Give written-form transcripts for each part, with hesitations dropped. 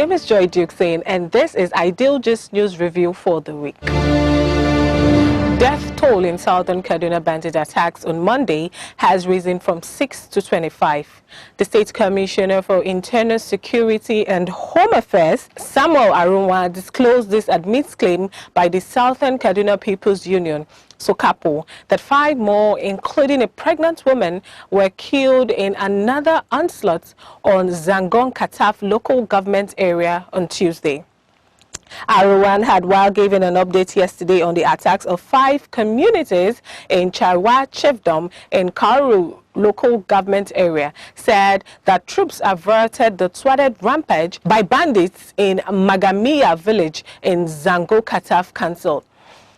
name is Joy Duxane, and this is Idealgist News Review for the week. Death toll in southern Kaduna bandit attacks on Monday has risen from 6 to 25. The State Commissioner for Internal Security and Home Affairs, Samuel Arunwa, disclosed this amidst claim by the Southern Kaduna People's Union, SOCAPO, that 5 more, including a pregnant woman, were killed in another onslaught on Zangon Kataf local government area on Tuesday. Arunwa had, while giving an update yesterday on the attacks of 5 communities in Chaiwa Chiefdom in Karu local government area, said that troops averted the thwarted rampage by bandits in Magamiya village in Zango Kataf Council.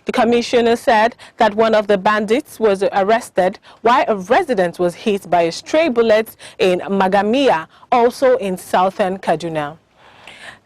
The commissioner said that one of the bandits was arrested while a resident was hit by a stray bullet in Magamiya, also in southern Kaduna.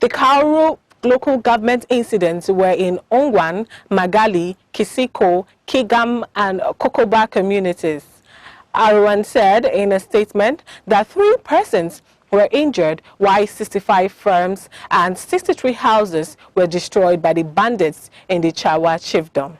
The Kauru local government incidents were in Ongwan, Magali, Kisiko, Kigam and Kokoba communities. Arunwa said in a statement that 3 persons were injured while 65 farms and 63 houses were destroyed by the bandits in the Chawa Chiefdom.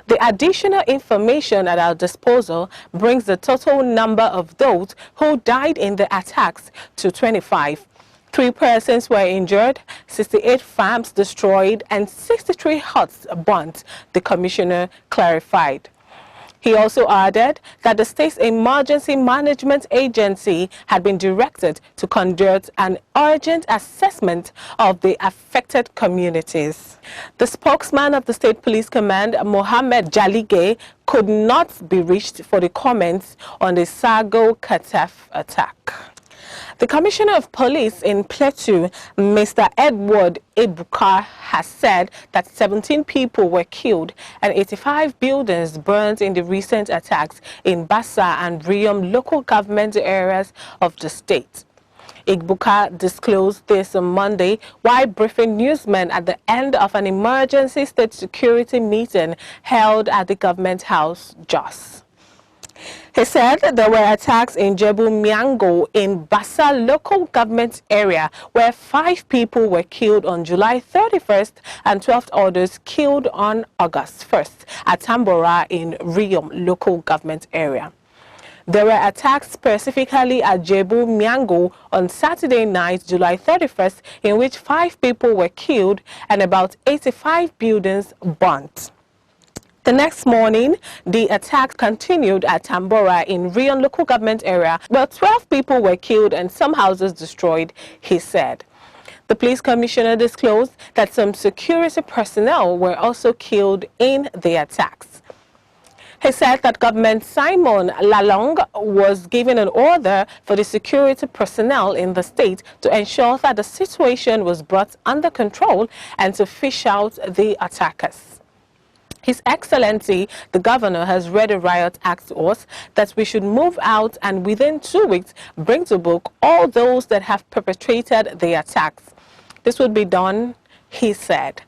The additional information at our disposal brings the total number of those who died in the attacks to 25. 3 persons were injured, 68 farms destroyed, and 63 huts burnt, the commissioner clarified. He also added that the state's emergency management agency had been directed to conduct an urgent assessment of the affected communities. The spokesman of the State Police Command, Mohammed Jalige, could not be reached for the comments on the Sago Kataf attack. The Commissioner of Police in Plateau, Mr. Edward Ibuka, has said that 17 people were killed and 85 buildings burned in the recent attacks in Bassa and Riom local government areas of the state. Ibuka disclosed this on Monday while briefing newsmen at the end of an emergency state security meeting held at the government house, Jos. He said there were attacks in Jebu Miango in Bassa local government area where 5 people were killed on July 31st and 12 others killed on August 1st at Tambora in Riom local government area. There were attacks specifically at Jebu Miango on Saturday night, July 31st, in which 5 people were killed and about 85 buildings burnt. The next morning, the attacks continued at Tambora in Rion local government area, where 12 people were killed and some houses destroyed, he said. The police commissioner disclosed that some security personnel were also killed in the attacks. He said that Government Simon Lalong was given an order for the security personnel in the state to ensure that the situation was brought under control and to fish out the attackers. His Excellency, the Governor, has read a riot act to us that we should move out and within 2 weeks bring to book all those that have perpetrated the attacks. This would be done, he said.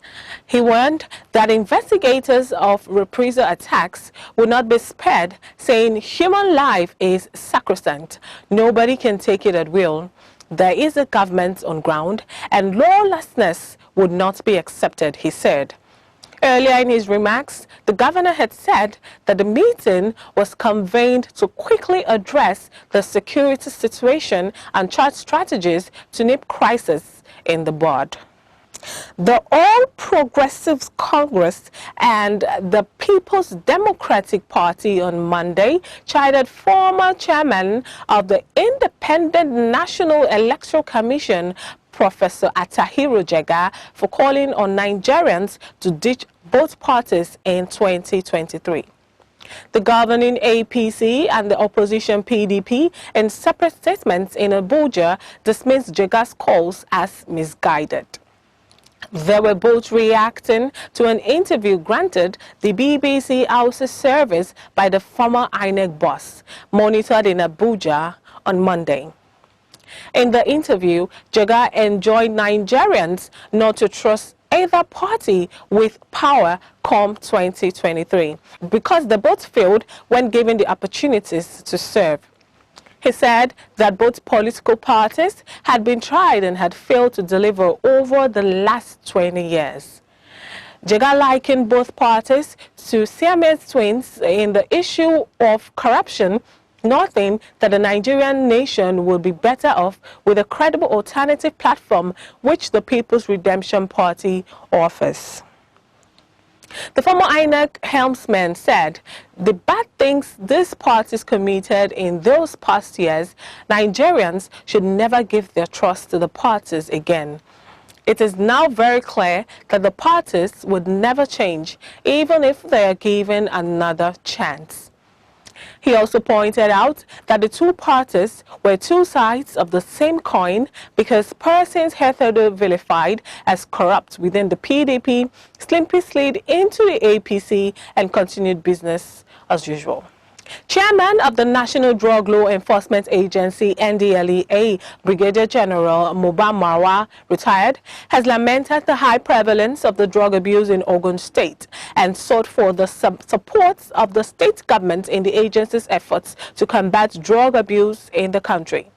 He warned that investigators of reprisal attacks would not be spared, saying human life is sacrosanct. Nobody can take it at will. There is a government on ground and lawlessness would not be accepted, he said. Earlier in his remarks, the governor had said that the meeting was convened to quickly address the security situation and chart strategies to nip crisis in the bud. The All Progressives Congress and the People's Democratic Party on Monday chided former chairman of the Independent National Electoral Commission, Professor Atahiru Jega, for calling on Nigerians to ditch both parties in 2023. The governing APC and the opposition PDP, in separate statements in Abuja, dismissed Jega's calls as misguided. They were both reacting to an interview granted the BBC Hausa service by the former INEC boss, monitored in Abuja on Monday. In the interview, Jega enjoined Nigerians not to trust either party with power come 2023 because they both failed when given the opportunities to serve. He said that both political parties had been tried and had failed to deliver over the last 20 years. Jega likened both parties to Siamese twins in the issue of corruption, noting that the Nigerian nation would be better off with a credible alternative platform which the People's Redemption Party offers. The former INEC helmsman said the bad things these parties committed in those past years, Nigerians should never give their trust to the parties again. It is now very clear that the parties would never change, even if they are given another chance. He also pointed out that the two parties were two sides of the same coin because persons hitherto vilified as corrupt within the PDP slipped slid into the APC and continued business as usual. Chairman of the National Drug Law Enforcement Agency, NDLEA, Brigadier General Moba Marwa, retired, has lamented the high prevalence of the drug abuse in Ogun State and sought for the support of the state government in the agency's efforts to combat drug abuse in the country.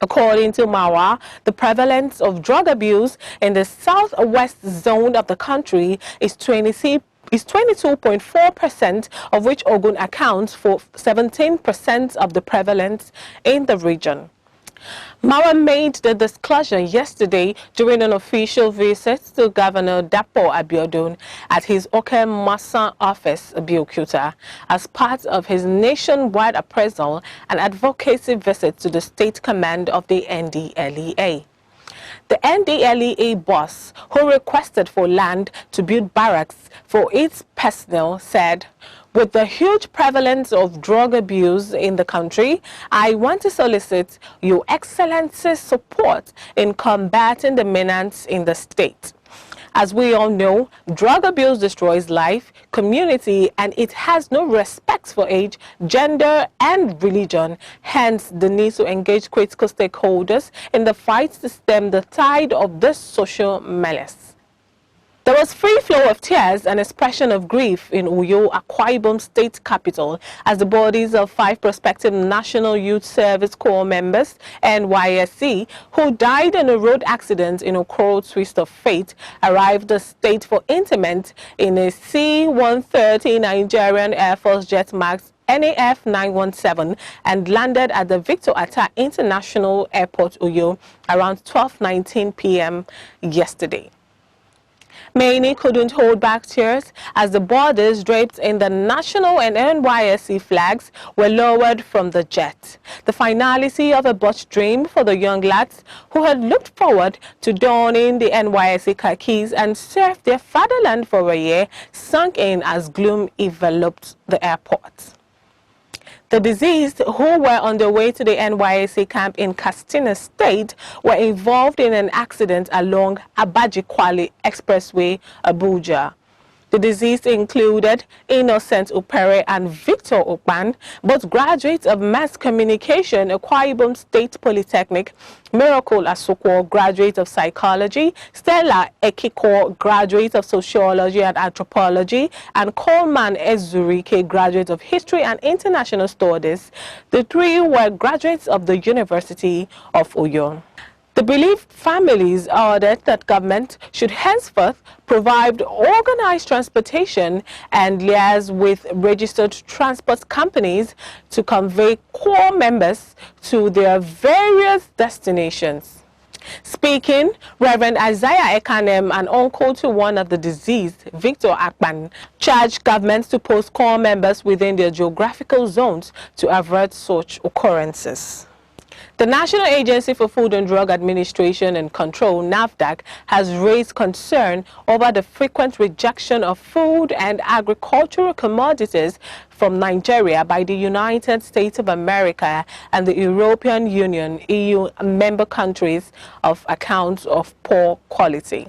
According to Marwa, the prevalence of drug abuse in the southwest zone of the country is 22.4%, of which Ogun accounts for 17% of the prevalence in the region. Marwa made the disclosure yesterday during an official visit to Governor Dapo Abiodun at his Oke-Masa office, Abeokuta, as part of his nationwide appraisal and advocacy visit to the state command of the NDLEA. The NDLEA boss, who requested for land to build barracks for its personnel, said, "With the huge prevalence of drug abuse in the country, I want to solicit Your Excellency's support in combating the menace in the state. As we all know, drug abuse destroys life, community, and it has no respect for age, gender, and religion. Hence, the need to engage critical stakeholders in the fight to stem the tide of this social menace." There was free flow of tears and expression of grief in Uyo, Akwa Ibom state capital, as the bodies of 5 prospective National Youth Service Corps members, NYSC, who died in a road accident in Okoro twist of fate, arrived the state for interment in a C-130 Nigerian Air Force jet marked NAF 917 and landed at the Victor Atta International Airport, Uyo, around 12:19 p.m. yesterday. Many couldn't hold back tears as the borders draped in the national and NYSC flags were lowered from the jet. The finality of a botched dream for the young lads who had looked forward to donning the NYSC khakis and serve their fatherland for a year sunk in as gloom enveloped the airport. The deceased, who were on their way to the NYSC camp in Katsina State, were involved in an accident along Abaji-Kwale Expressway, Abuja. The deceased included Innocent Upere and Victor Okpan, both graduates of Mass Communication, Akwa Ibom State Polytechnic, Miracle Asokwo, graduate of Psychology, Stella Ekiko, graduate of Sociology and Anthropology, and Coleman Ezurike, graduate of History and International Studies. The 3 were graduates of the University of Uyo. The bereaved families ordered that government should henceforth provide organized transportation and liaise with registered transport companies to convey core members to their various destinations. Speaking, Reverend Isaiah Ekanem, an uncle to one of the deceased, Victor Akpan, charged governments to post core members within their geographical zones to avert such occurrences. The National Agency for Food and Drug Administration and Control, NAFDAC, has raised concern over the frequent rejection of food and agricultural commodities from Nigeria by the United States of America and the European Union, EU member countries of accounts of poor quality.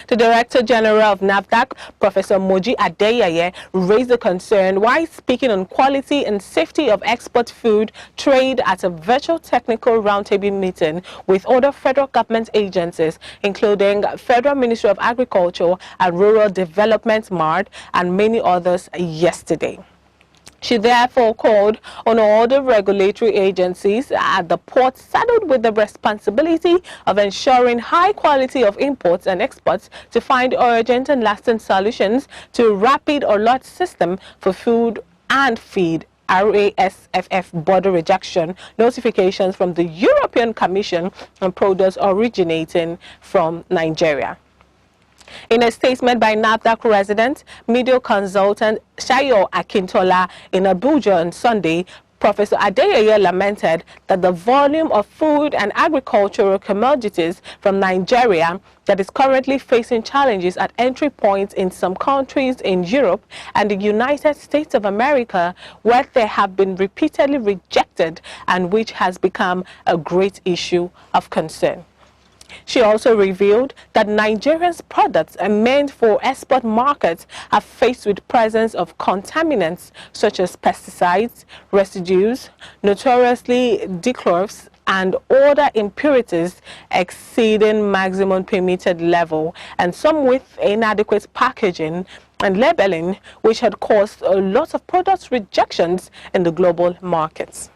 The Director General of NAFDAC, Professor Moji Adeyeye, raised the concern while speaking on quality and safety of export food trade at a virtual technical roundtable meeting with other federal government agencies, including Federal Ministry of Agriculture and Rural Development, MARD, and many others yesterday. She therefore called on all the regulatory agencies at the port saddled with the responsibility of ensuring high quality of imports and exports to find urgent and lasting solutions to a rapid alert system for food and feed RASFF border rejection notifications from the European Commission on products originating from Nigeria. In a statement by NAFDAC resident, media consultant Shayo Akintola in Abuja on Sunday, Professor Adeyeye lamented that the volume of food and agricultural commodities from Nigeria that is currently facing challenges at entry points in some countries in Europe and the United States of America, where they have been repeatedly rejected and which has become a great issue of concern. She also revealed that Nigerians' products meant for export markets are faced with presence of contaminants such as pesticides, residues, notoriously dichlorphs, and other impurities exceeding maximum permitted level, and some with inadequate packaging and labeling, which had caused a lot of product rejections in the global markets.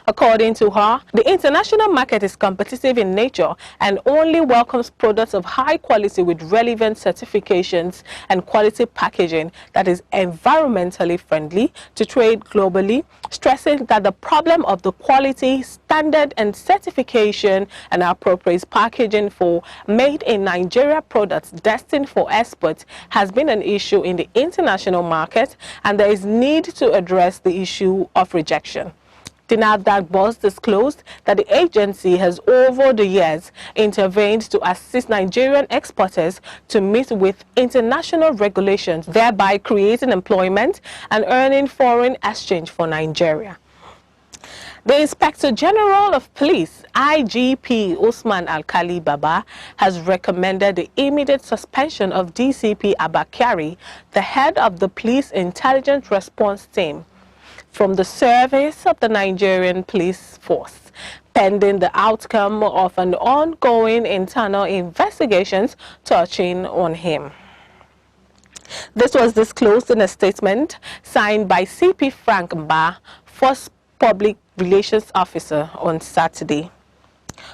According to her, the international market is competitive in nature and only welcomes products of high quality with relevant certifications and quality packaging that is environmentally friendly to trade globally, stressing that the problem of the quality, standard and certification and appropriate packaging for made in Nigeria products destined for export has been an issue in the international market, and there is need to address the issue of rejection. The NAFDAC boss disclosed that the agency has over the years intervened to assist Nigerian exporters to meet with international regulations, thereby creating employment and earning foreign exchange for Nigeria. The Inspector General of Police, IGP Usman Alkali Baba, has recommended the immediate suspension of DCP Abakari, the head of the Police Intelligence Response Team, from the service of the Nigerian police force, pending the outcome of an ongoing internal investigations touching on him. This was disclosed in a statement signed by CP Frank Mba, First Public Relations Officer, on Saturday.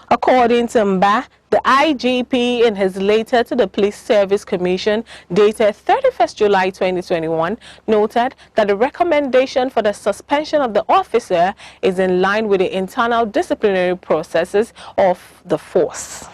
According to Mba, the IGP, in his letter to the Police Service Commission dated 31st July 2021, noted that the recommendation for the suspension of the officer is in line with the internal disciplinary processes of the force.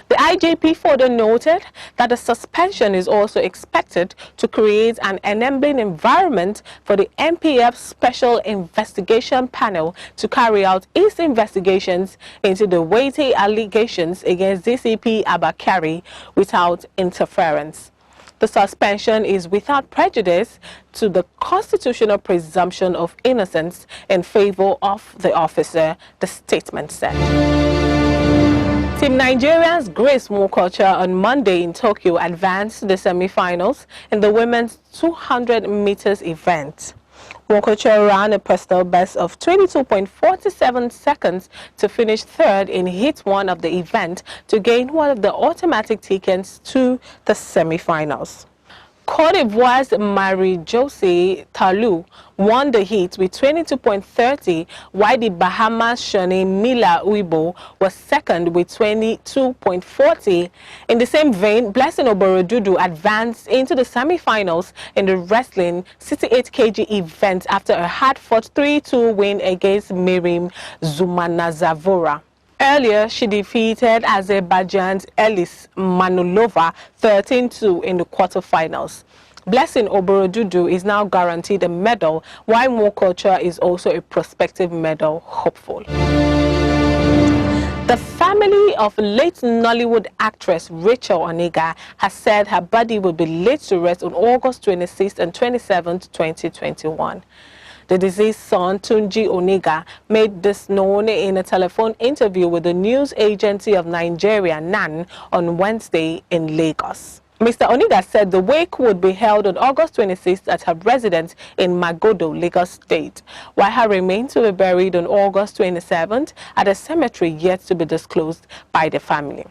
The IGP further noted that the suspension is also expected to create an enabling environment for the NPF Special Investigation Panel to carry out its investigations into the weighty allegations against DCP Abakari without interference. The suspension is without prejudice to the constitutional presumption of innocence in favor of the officer, the statement said. Team Nigeria's Grace Nwokocha on Monday in Tokyo advanced to the semi-finals in the women's 200 meters event. Nwokocha ran a personal best of 22.47 seconds to finish third in Heat 1 of the event to gain one of the automatic tickets to the semi-finals. Cote d'Ivoire's Marie-José Talou won the heat with 22.30, while the Bahamas' Shani Mila Uibo was second with 22.40. In the same vein, Blessing Oborodudu advanced into the semi-finals in the wrestling 68 kg event after a hard-fought 3-2 win against Miriam Zumanazavora. Earlier, she defeated Azerbaijan's Elis Manulova 13-2 in the quarterfinals. Blessing Oborodudu is now guaranteed a medal, while Nwokocha is also a prospective medal hopeful. The family of late Nollywood actress Rachel Oniga has said her body will be laid to rest on August 26th and 27th, 2021. The deceased son, Tunji Oniga, made this known in a telephone interview with the news agency of Nigeria, NAN, on Wednesday in Lagos. Mr. Oniga said the wake would be held on August 26th at her residence in Magodo, Lagos State, while her remains will be buried on August 27th at a cemetery yet to be disclosed by the family.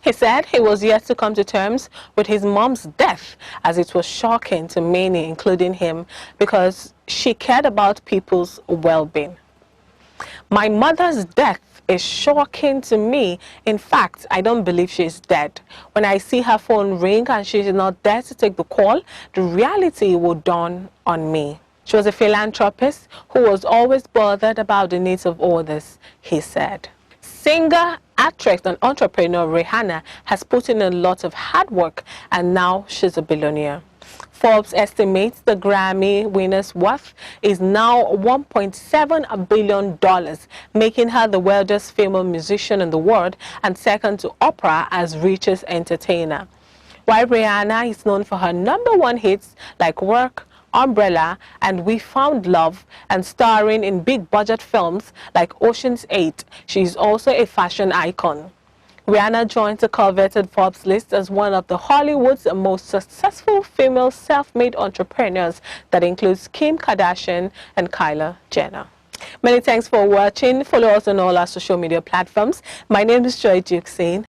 He said he was yet to come to terms with his mom's death, as it was shocking to many, including him, because she cared about people's well-being. My mother's death is shocking to me. In fact, I don't believe she is dead. When I see her phone ring and she is not there to take the call, the reality will dawn on me. She was a philanthropist who was always bothered about the needs of others, he said. Singer, actress and entrepreneur Rihanna has put in a lot of hard work, and now she's a billionaire. Forbes estimates the Grammy winner's worth is now $1.7 billion, making her the wealthiest female musician in the world and second to Oprah as richest entertainer. While Rihanna is known for her #1 hits like Work, Umbrella, and We Found Love, and starring in big-budget films like Ocean's 8, she is also a fashion icon. Rihanna joins the coveted Forbes list as one of the Hollywood's most successful female self-made entrepreneurs that includes Kim Kardashian and Kylie Jenner. Many thanks for watching. Follow us on all our social media platforms. My name is Joy Duke saying